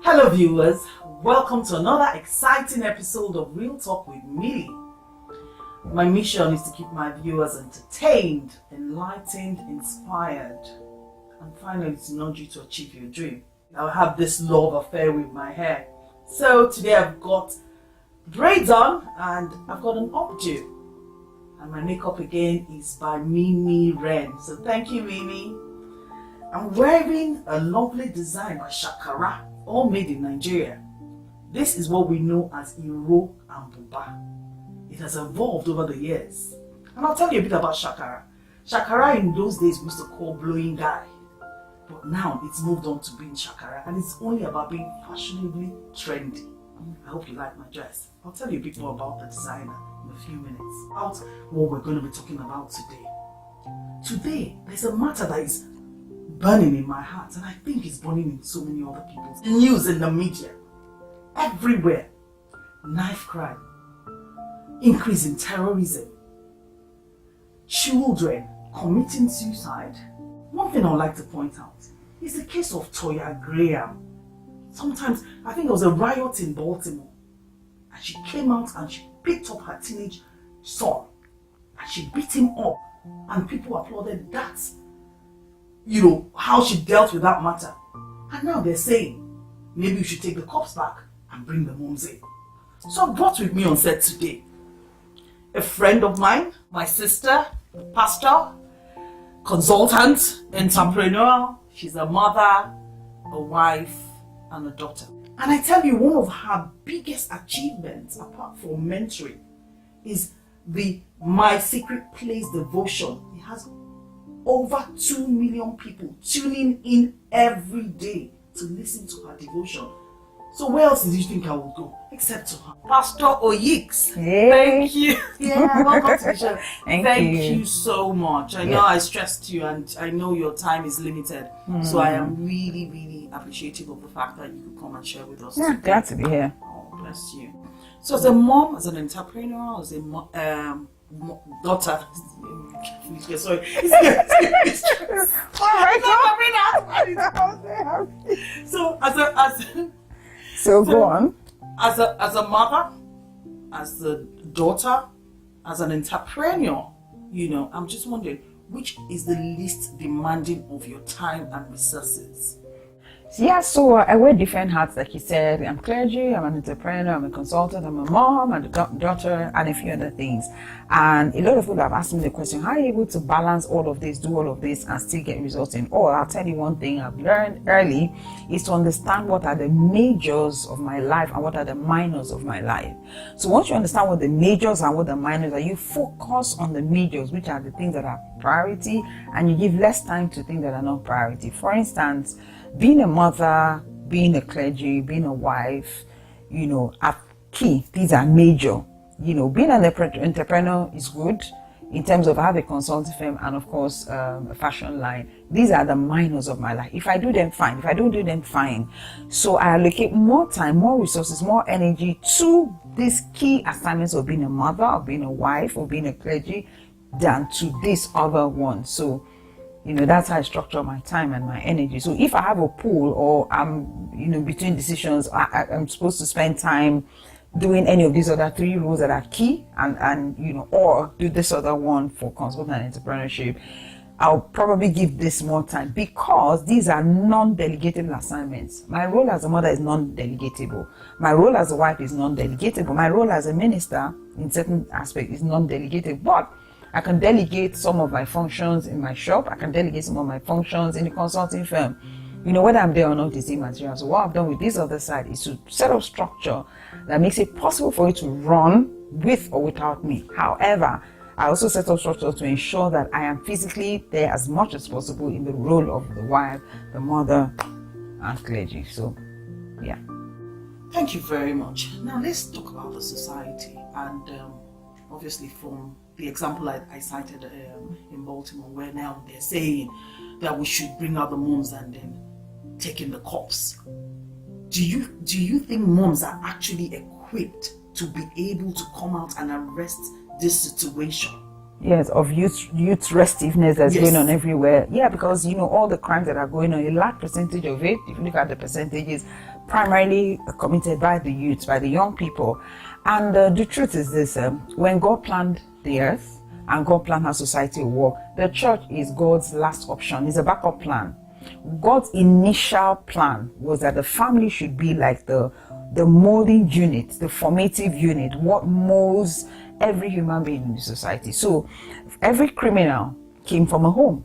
Hello viewers, welcome to another exciting episode of Real Talk with Millie. My mission is to keep my viewers entertained, enlightened, inspired, and finally to nudge you to achieve your dream. I have this love affair with my hair. So today I've got braids on and I've got an updo. And my makeup again is by Mimi Ren. So thank you, Mimi. I'm wearing a lovely design by Shakara, all made in Nigeria. This is what we know as Iro and Buba. It has evolved over the years. And I'll tell you a bit about Shakara. Shakara in those days we used to call blowing dye. But now it's moved on to being Shakara and it's only about being fashionably trendy. I hope you like my dress. I'll tell you a bit more about the designer in a few minutes. About what we're going to be talking about today. Today, there's a matter that is burning in my heart and I think it's burning in so many other people's news in the media. Everywhere. Knife crime. Increase in terrorism. Children committing suicide. One thing I would like to point out is the case of Toya Graham. Sometimes, I think there was a riot in Baltimore and she came out and she picked up her teenage son and she beat him up and people applauded that. You know, how she dealt with that matter. And now they're saying, maybe you should take the cops back and bring the moms in. So I brought with me on set today a friend of mine, my sister, a pastor, consultant, entrepreneur. She's a mother, a wife, and a daughter. And I tell you, one of her biggest achievements, apart from mentoring, is the My Secret Place devotion. It has over 2 million people tuning in every day to listen to her devotion. So where else did you think I would go? Except to her. Pastor Oyix. Hey. Thank you. Yeah, welcome to the show. Thank you so much. I know I stressed you and I know your time is limited. So I am really, really appreciative of the fact that you could come and share with us today. Glad to be here. Oh, bless you. So as a mom, as an entrepreneur, as a daughter, sorry. So go on. As a mother, as a daughter, as an entrepreneur, you know, I'm just wondering, which is the least demanding of your time and resources? Yeah, so I wear different hats, like you said. I'm clergy, I'm an entrepreneur, I'm a consultant, I'm a mom, and a daughter, and a few other things. And a lot of people have asked me the question, how are you able to balance all of this, do all of this, and still get results in all? I'll tell you one thing I've learned early is to understand what are the majors of my life and what are the minors of my life. So once you understand what the majors and what the minors are, you focus on the majors, which are the things that are priority, and you give less time to things that are not priority. For instance, being a mother, being a clergy, being a wife, you know, are key. These are major. You know, being an entrepreneur is good in terms of I have a consulting firm and of course a fashion line. These are the minors of my life. If I do them, fine. If I don't do them, fine. So I allocate more time, more resources, more energy to these key assignments of being a mother, of being a wife, or being a clergy than to this other one. So you know, that's how I structure my time and my energy. So if I have a pool or I'm, you know, between decisions, I'm supposed to spend time doing any of these other 3 roles that are key and you know, or do this other one for consulting and entrepreneurship, I'll probably give this more time because these are non-delegatable assignments. My role as a mother is non-delegatable. My role as a wife is non-delegatable. My role as a minister in certain aspects is non-delegatable. But I can delegate some of my functions in my shop. I can delegate some of my functions in the consulting firm. You know, whether I'm there or not is immaterial. So what I've done with this other side is to set up structure that makes it possible for it to run with or without me. However, I also set up structure to ensure that I am physically there as much as possible in the role of the wife, the mother, and clergy. So, yeah. Thank you very much. Now let's talk about the society and obviously from the example I cited in Baltimore, where now they're saying that we should bring out the moms and then take in the cops. Do you think moms are actually equipped to be able to come out and arrest this situation? Yes, of youth restiveness that's Yes. going on everywhere. Yeah, because all the crimes that are going on, a large percentage of it, if you look at the percentages, primarily committed by the youth, by the young people. And the truth is this: when God planned the earth and God planned how society will work, the church is God's last option. It's a backup plan. God's initial plan was that the family should be like the molding unit, the formative unit, what molds every human being in the society. So every criminal came from a home.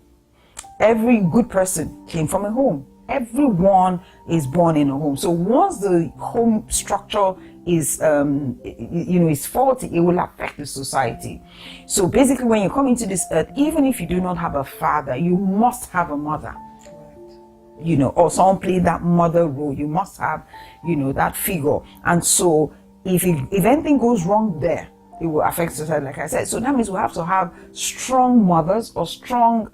Every good person came from a home. Everyone is born in a home. So once the home structure is is faulty, it will affect the society. So basically, when you come into this earth, even if you do not have a father, you must have a mother. Or someone play that mother role. You must have, that figure. And so if anything goes wrong there, it will affect society, like I said. So that means we have to have strong mothers or strong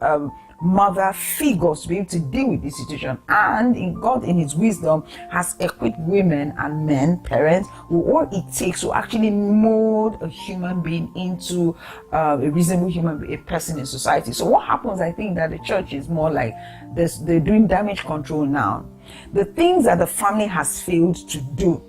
mother figures to be able to deal with this situation. And God, in His wisdom, has equipped women and men, parents, with what it takes to actually mold a human being into a reasonable a person in society. So what happens, I think, that the church is more like this: they're doing damage control now. The things that the family has failed to do,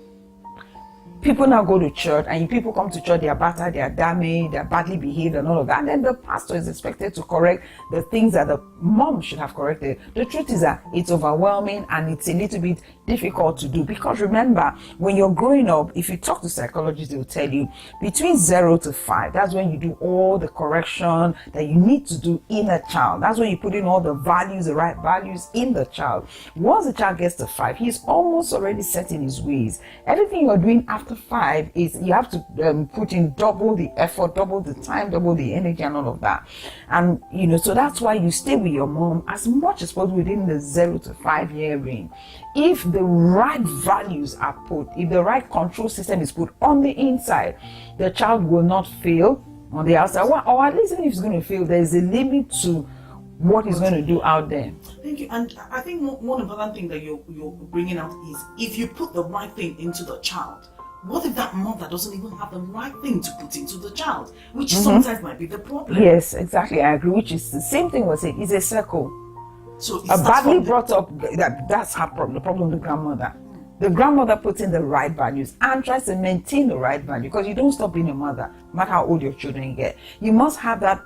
people now go to church, and people come to church, they are battered, they are damaged, they are badly behaved and all of that. And then the pastor is expected to correct the things that the mom should have corrected. The truth is that it's overwhelming and it's a little bit difficult to do, because remember, when you're growing up, if you talk to psychologists, they will tell you between 0 to 5, that's when you do all the correction that you need to do in a child. That's when you put in all the values, the right values in the child. Once the child gets to 5, he's almost already set in his ways. Everything you're doing after 5 is you have to put in double the effort, double the time, double the energy and all of that. And so that's why you stay with your mom as much as possible within the 0 to 5 year range. If the right values are put, if the right control system is put on the inside, the child will not fail on the outside. Or at least even if he's going to fail, there's a limit to what he's going to do out there. Thank you. And I think one important thing that you're bringing out is, if you put the right thing into the child, what if that mother doesn't even have the right thing to put into the child, which sometimes might be the problem? Yes, exactly. I agree. Which is the same thing was it. It's a circle. So A badly brought up, that's her problem. The problem with the grandmother. The grandmother puts in the right values and tries to maintain the right value, because you don't stop being a mother, no matter how old your children get. You must have that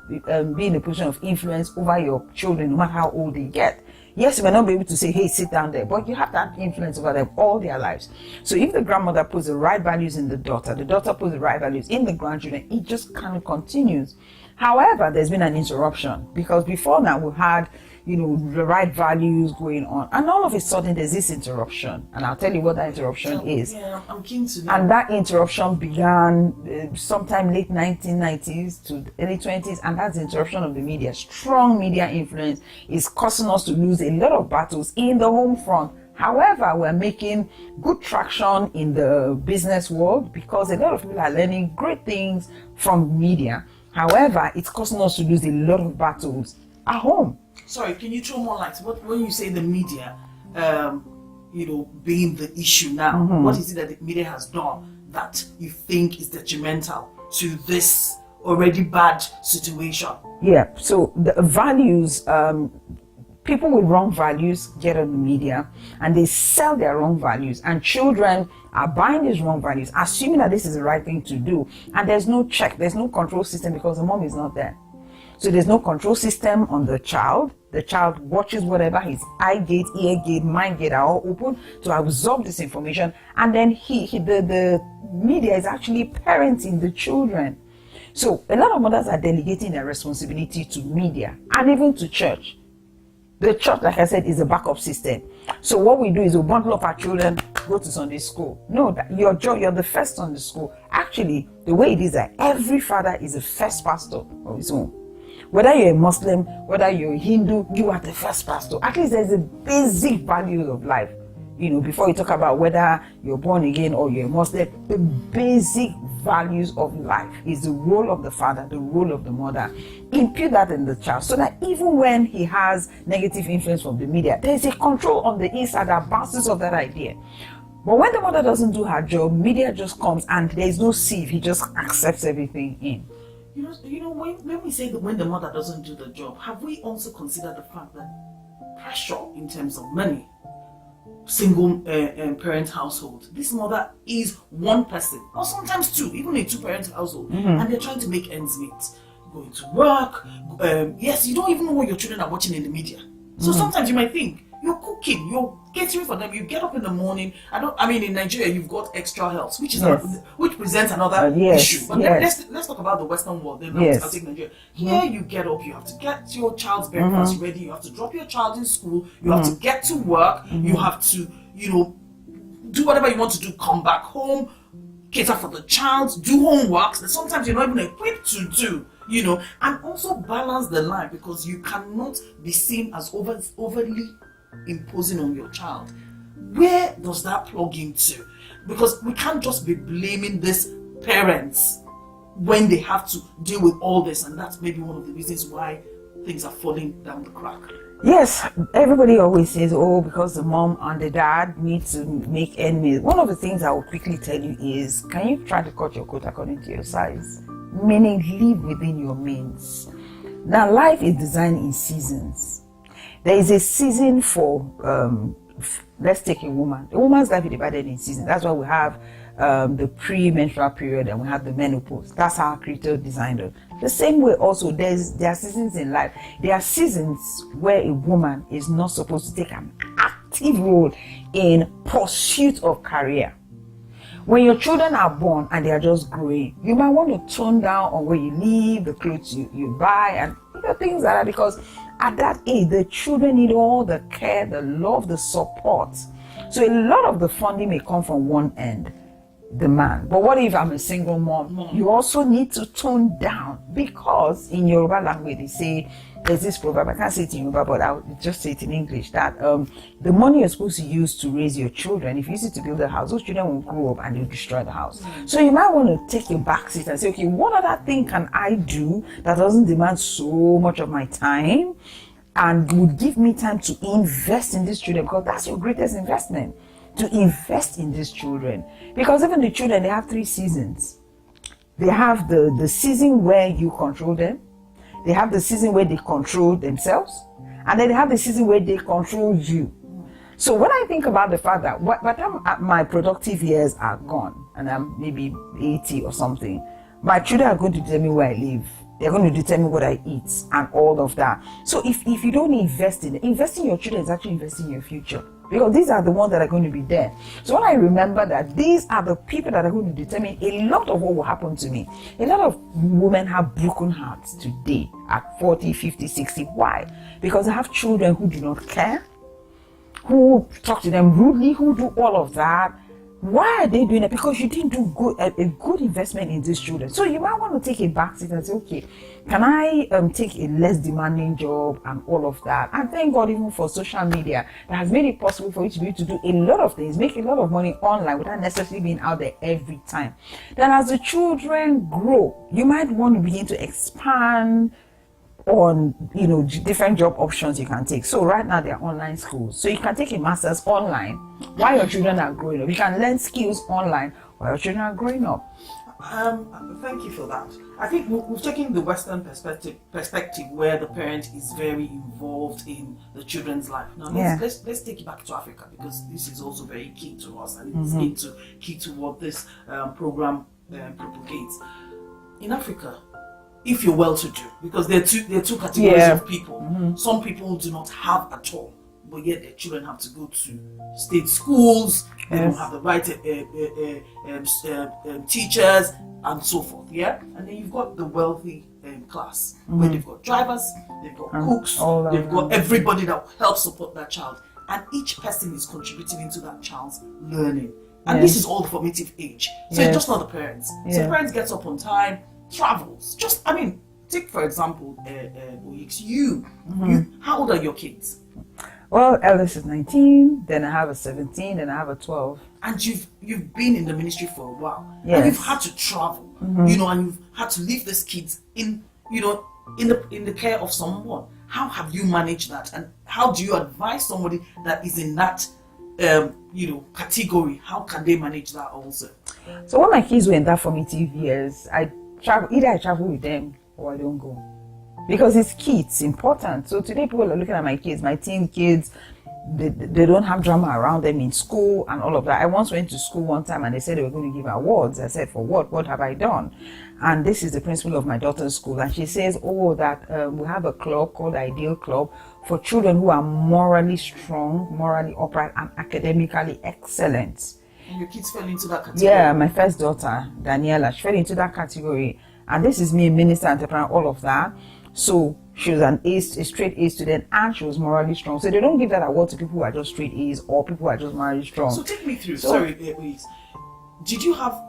be in a position of influence over your children, no matter how old they get. Yes, you may not be able to say, hey, sit down there, but you have that influence over them all their lives. So if the grandmother puts the right values in the daughter puts the right values in the grandchildren, it just kind of continues. However, there's been an interruption, because before now we've had, the right values going on, and all of a sudden there's this interruption, and I'll tell you what that interruption is. Yeah, I'm keen to know. And that interruption began sometime late 1990s to early 20s, and that's the interruption of the media. Strong media influence is causing us to lose a lot of battles in the home front. However, we're making good traction in the business world, because a lot of people are learning great things from media. However, it's causing us to lose a lot of battles at home. Sorry, can you throw more light? When you say the media, being the issue now, what is it that the media has done that you think is detrimental to this already bad situation? Yeah, so the values, people with wrong values get on the media and they sell their wrong values, and children are buying these wrong values, assuming that this is the right thing to do. And there's no check, there's no control system, because the mom is not there. So there's no control system on the child. The child watches whatever, his eye gate, ear gate, mind gate are all open to absorb this information. And then the media is actually parenting the children. So a lot of mothers are delegating their responsibility to media and even to church. The church, like I said, is a backup system. So what we do is we bundle up our children, go to Sunday school. No, you're the first Sunday school. Actually, the way it is that every father is the first pastor of his own. Whether you're a Muslim, whether you're a Hindu, you are the first pastor. At least there's a basic value of life. Before you talk about whether you're born again or you're a Muslim, the basic values of life is the role of the father, the role of the mother. Impute that in the child, so that even when he has negative influence from the media, there's a control on the inside that bounces off that idea. But when the mother doesn't do her job, media just comes and there's no sieve, he just accepts everything in. when we say that when the mother doesn't do the job, have we also considered the fact that pressure in terms of money, single parent household, this mother is one person, or sometimes two, even a two-parent household, and they're trying to make ends meet, going to work. Yes, you don't even know what your children are watching in the media. So sometimes you might think you're cooking, you're catering for them. You get up in the morning. In Nigeria, you've got extra health, which is which presents another issue. But then let's talk about the Western world. Then I'll take Nigeria. Here, you get up, you have to get your child's breakfast ready. You have to drop your child in school. You have to get to work. You have to, do whatever you want to do. Come back home, cater for the child, do homework that sometimes you're not even equipped to do. And also balance the line, because you cannot be seen as overly imposing on your child. Where does that plug into? Because we can't just be blaming these parents when they have to deal with all this, and that's maybe one of the reasons why things are falling down the crack. Yes, everybody always says, because the mom and the dad need to make ends meet. One of the things I will quickly tell you is, can you try to cut your coat according to your size? Meaning, live within your means. Now, life is designed in seasons. There is a season for, let's take a woman. A woman's life is divided in seasons. That's why we have the pre-menstrual period and we have the menopause. That's how our Creator designed it. The same way also, there are seasons in life. There are seasons where a woman is not supposed to take an active role in pursuit of career. When your children are born and they are just growing, you might want to tone down on where you live, the clothes you buy, and things like that, because at that age, the children need all the care, the love, the support. So a lot of the funding may come from one end, the man. But what if I'm a single mom? You also need to tone down, because in Yoruba language, they say, there's this proverb, I can't say it in Yoruba, but I'll just say it in English, that the money you're supposed to use to raise your children, if you use it to build a house, those children will grow up and they'll destroy the house. So you might want to take a back seat and say, okay, what other thing can I do that doesn't demand so much of my time and would give me time to invest in these children? Because that's your greatest investment, to invest in these children. Because even the children, they have 3 seasons. They have the season where you control them. They have the season where they control themselves, and then they have the season where they control you. So when I think about the fact that by the time my productive years are gone, and I'm maybe 80 or something, my children are going to determine where I live. They're going to determine what I eat and all of that. So if you don't investing in your children is actually investing in your future. Because these are the ones that are going to be there. So when I remember that these are the people that are going to determine a lot of what will happen to me. A lot of women have broken hearts today at 40, 50, 60. Why? Because they have children who do not care, who talk to them rudely, who do all of that. Why are they doing it? Because you didn't do a good investment in these children. So you might want to take a back seat and say, okay, can I take a less demanding job and all of that? And thank God even for social media that has made it possible for you to be able to do a lot of things, make a lot of money online without necessarily being out there every time. Then as the children grow, you might want to begin to expand on different job options you can take. So right now there are online schools, so you can take a master's online while your children are growing up. You can learn skills online while your children are growing up. Thank you for that. I think we've taken the Western perspective where the parent is very involved in the children's life. Now let's take it back to Africa, because this is also very key to us, and it's key to what this program propagates. In Africa, if you're well-to-do, because there are two categories of people. Some people do not have at all, but yet their children have to go to state schools. They don't have the right teachers and so forth. Yeah, and then you've got the wealthy class where they've got drivers, they've got cooks, they've got everybody that helps support that child, and each person is contributing into that child's learning. And this is all the formative age. So it's just not the parents. So the parents gets up on time, travels. Take for example, you. How old are your kids? Well, eldest is 19, then I have a 17, then I have a 12. And you've been in the ministry for a while. Yes. And you've had to travel, and you've had to leave these kids in the care of someone. How have you managed that? And how do you advise somebody that is in that category? How can they manage that also? So when my kids were in that formative years, travel. Either I travel with them or I don't go. Because it's key, it's important. So today people are looking at my kids, my teen kids, they don't have drama around them in school and all of that. I once went to school one time and they said they were going to give awards. I said, for what? What have I done? And this is the principal of my daughter's school. And she says, that we have a club called Ideal Club for children who are morally strong, morally upright, and academically excellent. And your kids fell into that category? Yeah, my first daughter, Daniela, she fell into that category. And this is me, a minister, entrepreneur, all of that. So she was a straight A student, and she was morally strong. So they don't give that award to people who are just straight A's or people who are just morally strong. So take me through. Sorry, please. Did you have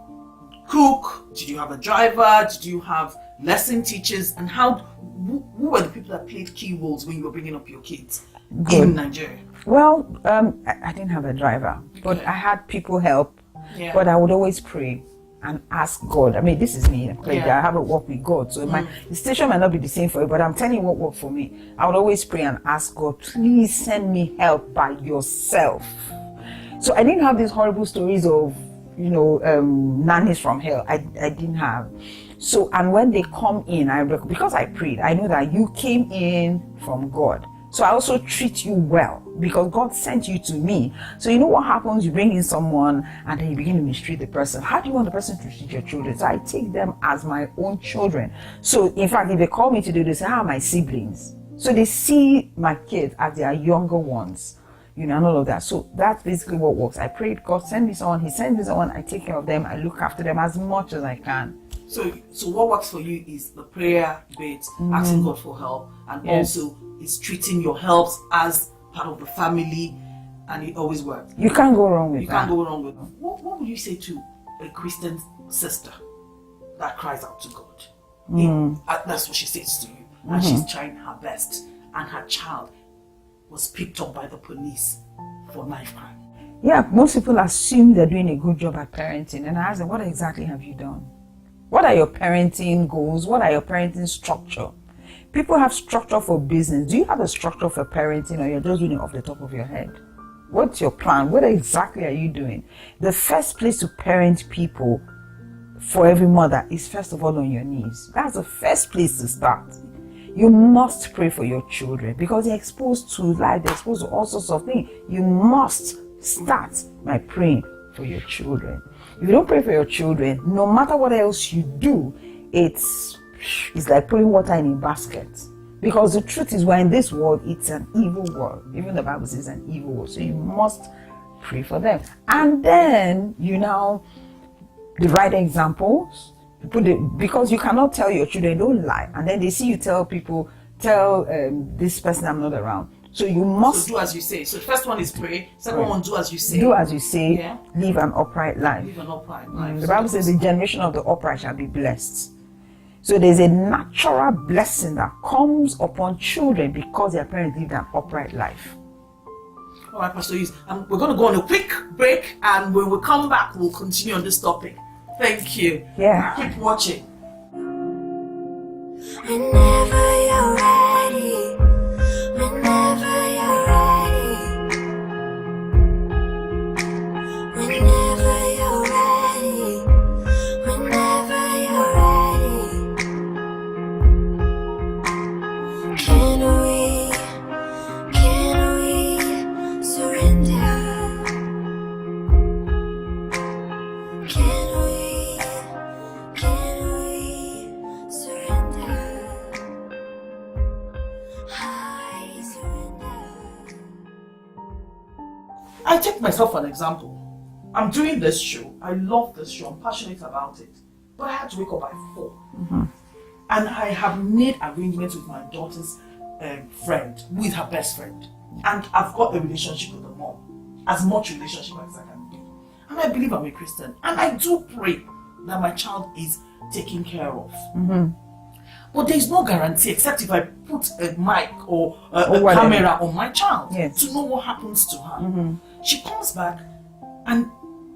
cook? Did you have a driver? Did you have lesson teachers? And who were the people that played key roles when you were bringing up your kids in Nigeria? Well, I didn't have a driver, but I had people help. Yeah. But I would always pray and ask God. I mean, this is me. I have a walk with God. So the station might not be the same for you, but I'm telling you what worked for me. I would always pray and ask God, please send me help by yourself. So I didn't have these horrible stories of, nannies from hell. I didn't have. So, and when they come in, because I prayed, I know that you came in from God. So I also treat you well because God sent you to me. So you know what happens? You bring in someone and then you begin to mistreat the person. How do you want the person to treat your children? So I take them as my own children. So in fact, if they call me to do this, how are my siblings? So they see my kids as their younger ones, and all of that. So that's basically what works. I prayed, God send me someone. He sends me someone. I take care of them. I look after them as much as I can. So what works for you is the prayer bit, asking God for help, and also is treating your helps as part of the family, and it always works. You can't go wrong with that. You can't go wrong with that. What would you say to a Christian sister that cries out to God? That's what she says to you, and she's trying her best, and her child was picked up by the police for knife crime. Yeah, most people assume they're doing a good job at parenting, and I ask them, what exactly have you done? What are your parenting goals? What are your parenting structure? People have structure for business. Do you have a structure for parenting, or you're just doing it off the top of your head? What's your plan? What exactly are you doing? The first place to parent people for every mother is first of all on your knees. That's the first place to start. You must pray for your children because they're exposed to life, they're exposed to all sorts of things. You must start by praying for your children. If you don't pray for your children, no matter what else you do, it's like putting water in a basket. Because the truth is, we're in this world, it's an evil world. Even the Bible says an evil world. So you must pray for them. And then, the right examples, because you cannot tell your children, don't lie. And then they see you tell this person I'm not around. So you must do as you say. So the first one is pray. Second one, do as you say. Do as you say. Live an upright life. Live an upright life. The Bible says the generation of the upright shall be blessed. So there's a natural blessing that comes upon children because their parents live an upright life. All right, Pastor Hughes, we're going to go on a quick break, and when we come back, we'll continue on this topic. Thank you. Yeah. Keep watching. Whenever you're ready, whenever you're ready, whenever you're ready, whenever you're ready, can we surrender? Can we surrender? I surrender. I take myself an example. I'm doing this show. I love this show. I'm passionate about it. But I had to wake up by 4. And I have made arrangements with my daughter's friend, who is her best friend. And I've got a relationship with the mom. As much relationship as I can do. And I believe I'm a Christian. And I do pray that my child is taken care of. But there is no guarantee, except if I put a mic or a camera on my child to know what happens to her. She comes back and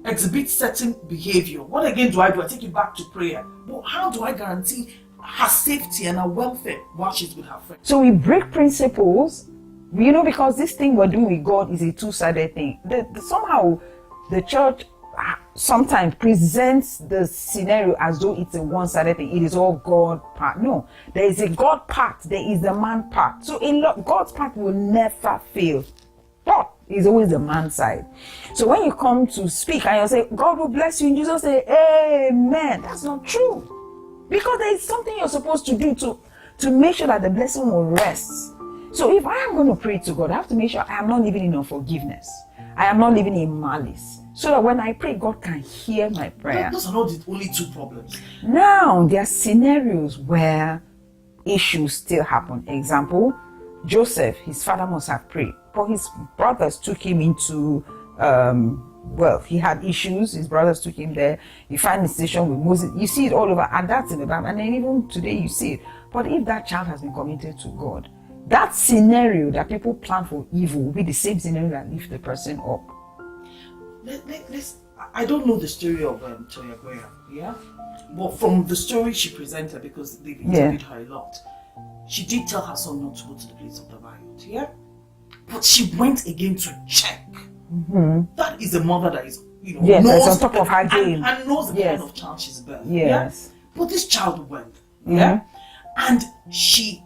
exhibits certain behavior. What again do? I take it back to prayer. But how do I guarantee her safety and her welfare while she's with her friends? So we break principles, because this thing we're doing with God is a two-sided thing. Somehow the church sometimes presents the scenario as though it's a one-sided thing. It is all God part. No, there is a God part. There is the man part. So God's part will never fail. God is always the man side. So when you come to speak and you say, God will bless you, and Jesus say, Amen. That's not true. Because there is something you're supposed to do to make sure that the blessing will rest. So if I am going to pray to God, I have to make sure I am not living in unforgiveness. I am not living in malice. So that when I pray, God can hear my prayer. Those are not the only two problems. Now, there are scenarios where issues still happen. Example, Joseph, his father must have prayed, but his brothers took him into, he had issues. His brothers took him there. You find the situation with Moses. You see it all over, and that's in the Bible. And then even today, you see it. But if that child has been committed to God, that scenario that people plan for evil will be the same scenario that lifts the person up. I don't know the story of Toya Graham, yeah? But from the story she presented, because they've interviewed her a lot, she did tell her son not to go to the place of the riot, yeah? But she went again to check. That is a mother that is, knows on top of her game. And knows the kind of child she's birthed. Yes. Yeah? But this child went, yeah? And she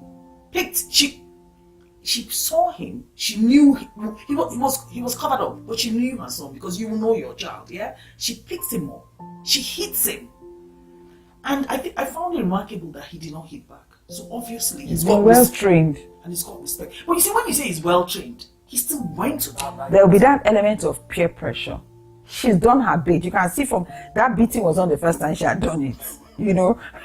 saw him. She knew he was covered up, but she knew her son, because you know your child, yeah? She picks him up. She hits him. And I found it remarkable that he did not hit back. So obviously he's well trained. And he's got respect. But you see, when you say he's well trained, he still went to that. There will be that element of peer pressure. She's done her bit. You can see from that beating was on the first time she had done it.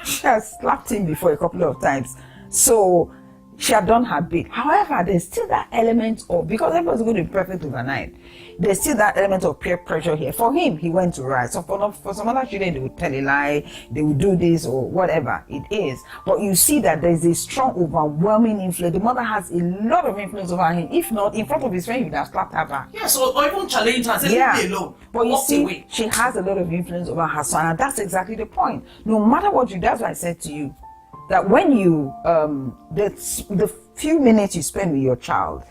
She has slapped him before a couple of times. So she had done her bit. However, there's still that element of, because everyone's going to be perfect overnight, there's still that element of peer pressure here. For him, he went to rise. So for some other children, they would tell a lie, they would do this or whatever it is. But you see that there's a strong, overwhelming influence. The mother has a lot of influence over him. If not, in front of his friend, he would have slapped her back. Yes, or even challenge her and say, leave me alone. But you see, she has a lot of influence over her son, and that's exactly the point. No matter what you do, that's what I said to you, that when you the few minutes you spend with your child,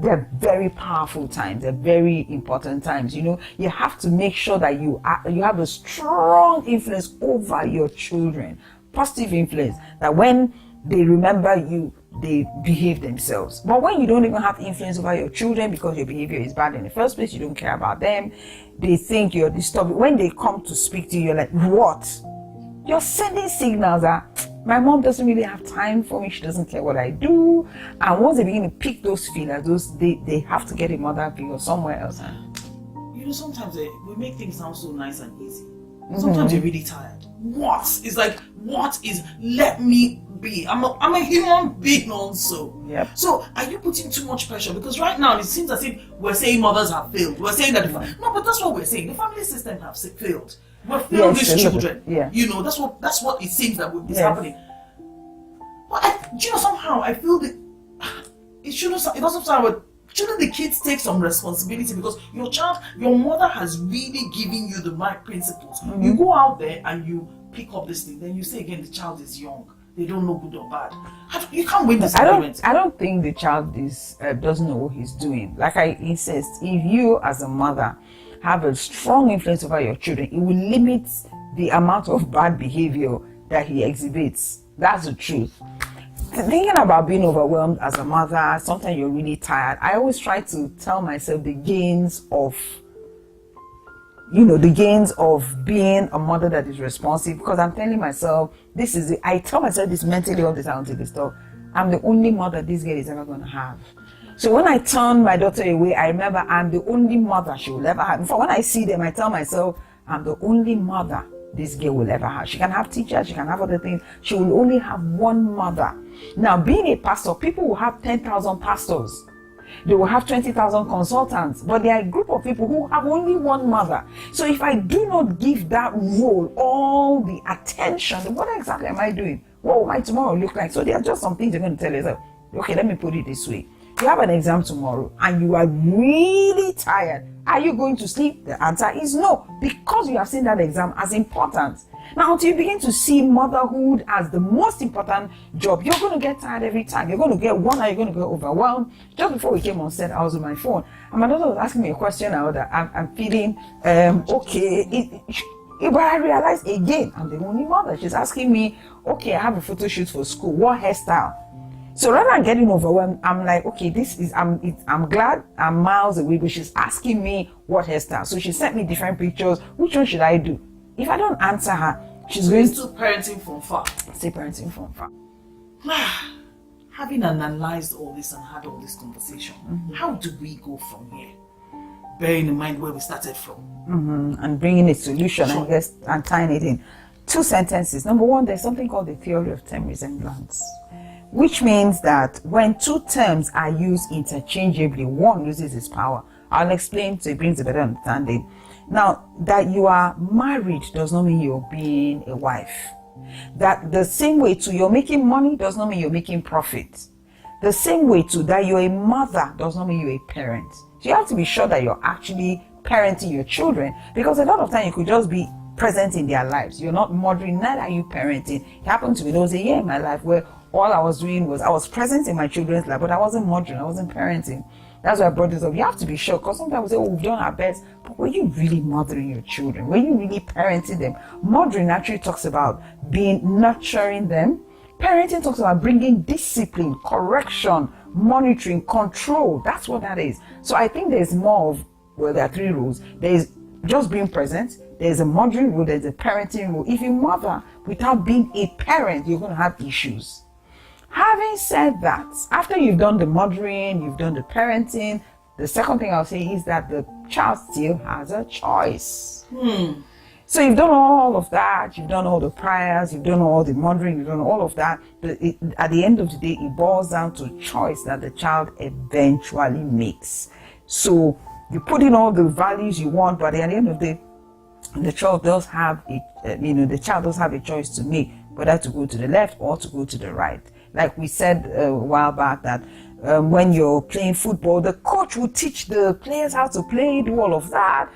they're very powerful times. They're very important times. You have to make sure that you have a strong influence over your children, positive influence, that when they remember you, they behave themselves. But when you don't even have influence over your children because your behavior is bad in the first place, you don't care about them, they think you're disturbing. When they come to speak to you, you're like, what? You're sending signals that my mom doesn't really have time for me. She doesn't care what I do. And once they begin to pick those feelers, they have to get a mother figure somewhere else. Sometimes we make things sound so nice and easy. Sometimes you're really tired. Let me be. I'm a human being also. Yep. So are you putting too much pressure? Because right now it seems as if we're saying mothers have failed. We're saying that no, but that's what we're saying. The family system have failed. We've failed these children. Yeah. That's what it seems that is happening. But somehow I feel that it doesn't sound like, shouldn't the kids take some responsibility? Because your mother has really given you the right principles. You go out there and you pick up this thing, then you say again the child is young. They don't know good or bad. You can't win this argument. I don't think the child doesn't know what he's doing. Like I insist, if you as a mother have a strong influence over your children, it will limit the amount of bad behavior that he exhibits. That's the truth. Thinking about being overwhelmed as a mother, sometimes you're really tired. I always try to tell myself the gains of being a mother that is responsive, because I'm telling myself, I tell myself this mentally all the time until this stuff. I'm the only mother this girl is ever going to have. So when I turn my daughter away, I remember I'm the only mother she will ever have. In fact, when I see them, I tell myself, I'm the only mother this girl will ever have. She can have teachers, she can have other things. She will only have one mother. Now, being a pastor, people will have 10,000 pastors. They will have 20,000 consultants. But there are a group of people who have only one mother. So if I do not give that role all the attention, then what exactly am I doing? What will my tomorrow look like? So there are just some things you're going to tell yourself. Okay, let me put it this way. You have an exam tomorrow and you are really tired. Are you going to sleep? The answer is no, because you have seen that exam as important. Now, until you begin to see motherhood as the most important job, you're going to get tired every time. You're going to get worn out, you're going to get overwhelmed. Just before we came on set, I was on my phone, and my daughter was asking me a question now that I'm feeling okay. But I realized again, I'm the only mother. She's asking me, okay, I have a photo shoot for school. What hairstyle? So rather than getting overwhelmed, I'm like, okay, I'm glad I'm miles away, but she's asking me what hairstyle. So she sent me different pictures. Which one should I do? If I don't answer her, she's going to Still parenting from far. say parenting from far. Having analyzed all this and had all this conversation, how do we go from here? Bearing in mind where we started from. And bringing a solution, Sure. I guess, and tying it in. 2 sentences. Number one, there's something called the theory of term resemblance, which means that when 2 terms are used interchangeably, one loses its power. I'll explain so it brings a better understanding. Now, that you are married does not mean you're being a wife. That the same way to you're making money does not mean you're making profit. The same way to that you're a mother does not mean you're a parent. So you have to be sure that you're actually parenting your children, because a lot of time you could just be present in their lives. You're not mothering, neither are you parenting. It happened to me. There was a year in my life where all I was doing was I was present in my children's life, but I wasn't mothering, I wasn't parenting. That's why I brought this up. You have to be sure, because sometimes we say, oh, we've done our best, but were you really mothering your children? Were you really parenting them? Mothering actually talks about nurturing them. Parenting talks about bringing discipline, correction, monitoring, control. That's what that is. So I think there's more of, well, there are 3 rules. There's just being present, there's a mothering rule, there's a parenting rule. If you mother without being a parent, you're going to have issues. Having said that, after you've done the mothering, you've done the parenting, the second thing I'll say is that the child still has a choice. So you've done all of that, you've done all the prayers, you've done all the mothering, you've done all of that, but at the end of the day, it boils down to choice that the child eventually makes. So you put in all the values you want, but at the end of the day, the child does have a choice to make, whether to go to the left or to go to the right. Like we said a while back that when you're playing football, the coach will teach the players how to play, do all of that.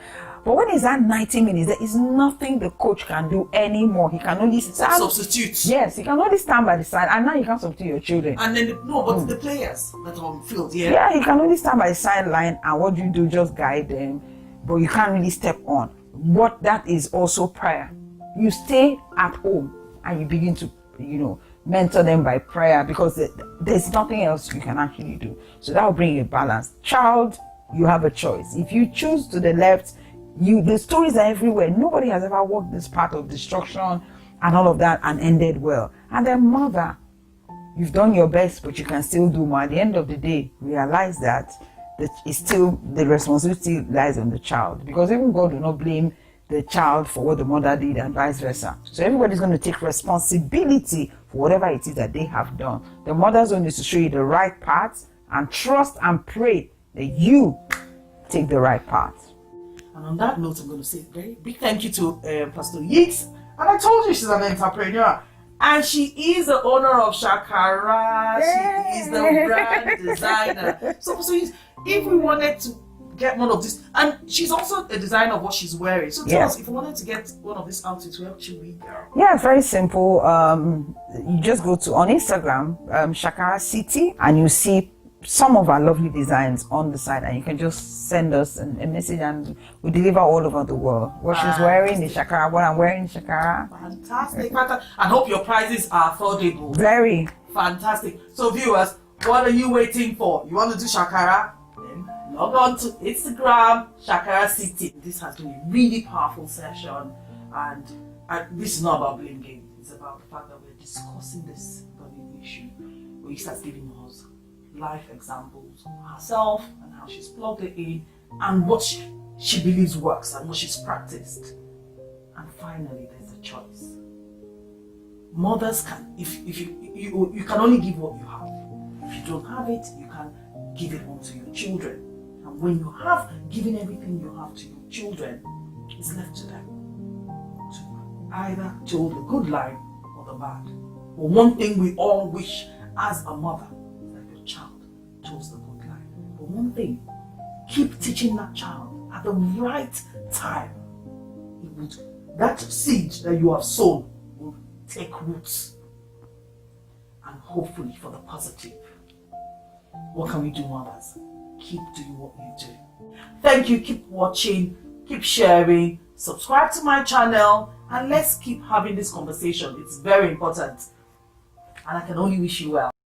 But when it's at 90 minutes, there is nothing the coach can do anymore. He can only stand. Substitutes. Yes, he can only stand by the side, and now you can't substitute your children. And then, the players that are on field, Yeah, he can only stand by the sideline, and what you do, just guide them, but you can't really step on. What that is also prayer. You stay at home and you begin to, mentor them by prayer, because there's nothing else you can actually do. So that will bring a balance. Child, you have a choice. If you choose to the left, the stories are everywhere. Nobody has ever walked this path of destruction and all of that and ended well. And then mother, you've done your best, but you can still do more. At the end of the day, realize that it's still the responsibility lies on the child, because even God will not blame the child for what the mother did and vice versa. So everybody's going to take responsibility for whatever it is that they have done. The mother's only to show you the right path and trust and pray that you take the right path. And on that note, I'm going to say a very big thank you to Pastor Yeats. And I told you she's an entrepreneur. And she is the owner of Shakara. She is the brand designer. So if we wanted to get one of this, and she's also a designer of what she's wearing. So tell us, if we wanted to get one of these outfits, where should we go? Yeah, it's very simple. You just go on Instagram, Shakara City, and you see some of our lovely designs on the site, and you can just send us a message, and we deliver all over the world. What she's wearing is Shakara, what I'm wearing is Shakara. Fantastic. I hope your prices are affordable. Very. Fantastic. So viewers, what are you waiting for? You want to do Shakara? Then log on to Instagram, Shakara City. This has been a really powerful session, and this is not about blame game. It's about the fact that we're discussing this burning issue. We start giving us life examples of herself and how she's plugged it in and what she believes works and what she's practiced. And finally, there's a choice. Mothers can, if you can only give what you have. If you don't have it, you can give it on to your children. And when you have given everything you have to your children, it's left to them to either tell the good line or the bad. But one thing we all wish as a mother, child chose the good line. But one thing, keep teaching that child at the right time. It would that seed that you have sown will take roots, and hopefully for the positive. What can we do, mothers? Keep doing what we do. Thank you. Keep watching, keep sharing, subscribe to my channel, and let's keep having this conversation. It's very important, and I can only wish you well.